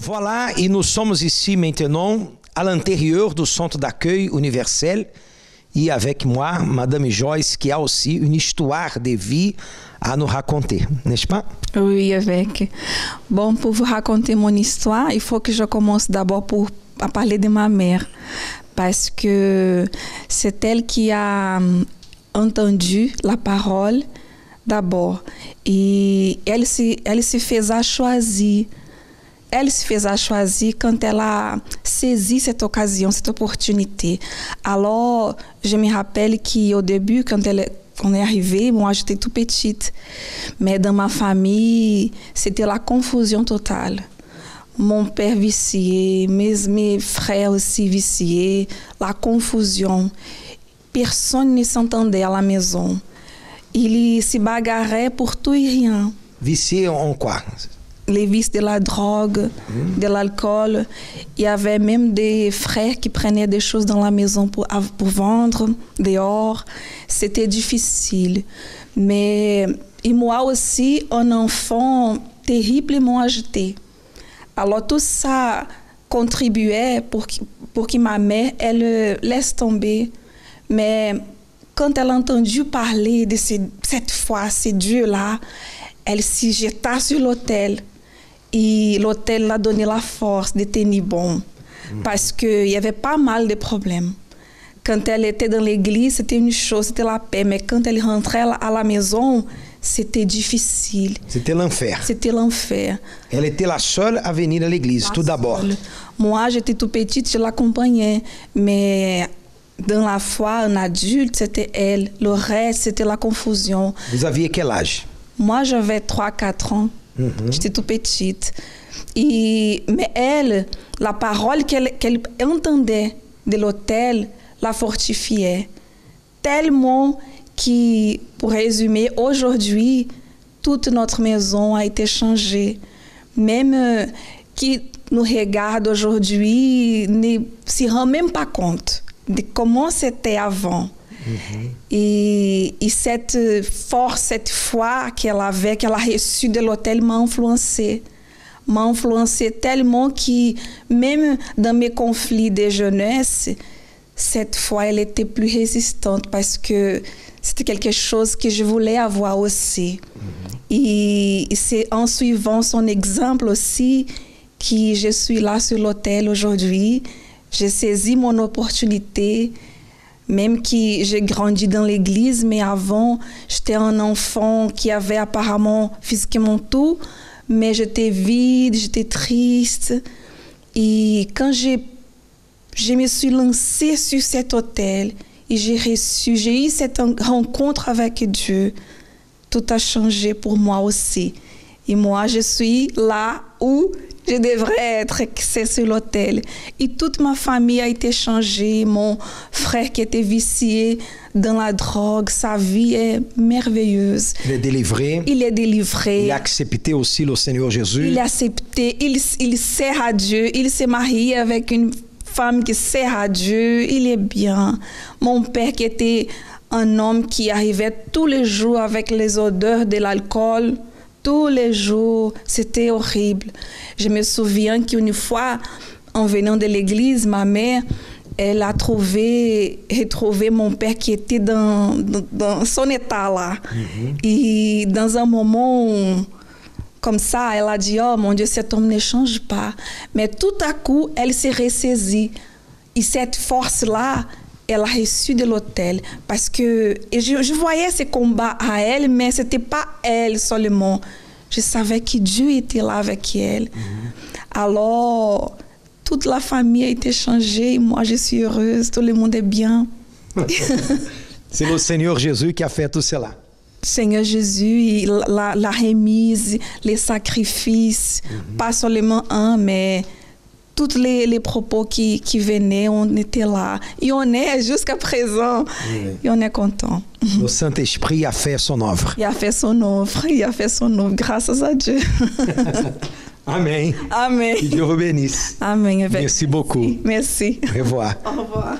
Voilà, et nous sommes ici maintenant à l'intérieur du centre d'accueil universel et avec moi, Madame Joyce, qui a aussi une histoire de vie à nous raconter, n'est-ce pas? Oui, avec. Bon, pour vous raconter mon histoire, il faut que je commence d'abord à parler de ma mère, parce que c'est elle qui a entendu la parole d'abord. Et elle se faisait choisir. Elle se faisait choisir quand elle a saisi cette occasion, cette opportunité. Alors, je me rappelle qu'au début, quand on est arrivé, moi j'étais tout petite. Mais dans ma famille, c'était la confusion totale. Mon père vicié, mes frères aussi viciés, la confusion. Personne ne s'entendait à la maison. Ils se bagarraient pour tout et rien. Vicié en quoi? Les vices de la drogue, de l'alcool. Il y avait même des frères qui prenaient des choses dans la maison pour vendre dehors. C'était difficile. Mais et moi aussi, un enfant terriblement agité. Alors tout ça contribuait pour que ma mère, elle laisse tomber. Mais quand elle a entendu parler de cette foi, ces dieux-là, elle s'y jeta sur l'autel. Et l'autel l'a donné la force de tenir bon. Parce qu'il y avait pas mal de problèmes. Quand elle était dans l'église, c'était une chose, c'était la paix. Mais quand elle rentrait à la maison, c'était difficile. C'était l'enfer. C'était l'enfer. Elle était la seule à venir à l'église, tout d'abord. Moi, j'étais tout petite, je l'accompagnais. Mais dans la foi, un adulte, c'était elle. Le reste, c'était la confusion. Vous aviez quel âge? Moi, j'avais 3-4 ans. J'étais tout petite. Mais elle, la parole qu'elle entendait de l'autel la fortifiait. Tellement que, pour résumer, aujourd'hui, toute notre maison a été changée. Même qui nous regarde aujourd'hui ne se rend même pas compte de comment c'était avant. Et cette force, cette foi qu'elle avait, qu'elle a reçue de l'autel m'a influencée. M'a influencée tellement que même dans mes conflits de jeunesse, cette foi, elle était plus résistante parce que c'était quelque chose que je voulais avoir aussi. Et c'est en suivant son exemple aussi que je suis là sur l'autel aujourd'hui. J'ai saisi mon opportunité. Même que j'ai grandi dans l'église, mais avant, j'étais un enfant qui avait apparemment physiquement tout, mais j'étais vide, j'étais triste. Et quand je me suis lancée sur cet autel et j'ai eu cette rencontre avec Dieu, tout a changé pour moi aussi. Et moi, je suis là où je devrais être, c'est sur l'autel. Et toute ma famille a été changée. Mon frère qui était vicié dans la drogue, sa vie est merveilleuse. Il est délivré. Il est délivré. Il a accepté aussi le Seigneur Jésus. Il a accepté. Il sert à Dieu. Il s'est marié avec une femme qui sert à Dieu. Il est bien. Mon père qui était un homme qui arrivait tous les jours avec les odeurs de l'alcool. Tous les jours, c'était horrible. Je me souviens qu'une fois, en venant de l'église, ma mère, elle a retrouvé mon père qui était dans son état là. Et dans un moment comme ça, elle a dit, oh mon Dieu, cet homme ne change pas. Mais tout à coup, elle s'est ressaisie. Et cette force-là, elle a reçu de l'autel. Parce que je voyais ces combats à elle, mais ce n'était pas elle seulement. Je savais que Dieu était là avec elle. Alors, toute la famille a été changée. Moi, je suis heureuse. Tout le monde est bien. C'est le Seigneur Jésus qui a fait tout cela. Seigneur Jésus, la remise, les sacrifices, pas seulement un, mais tous les propos qui venaient, on était là. Et on est jusqu'à présent. Et on est content. Le Saint-Esprit a fait son œuvre. Il a fait son œuvre. Il a fait son œuvre. Grâce à Dieu. Amen. Amen. Que Dieu vous bénisse. Amen. Merci beaucoup. Merci. Au revoir. Au revoir.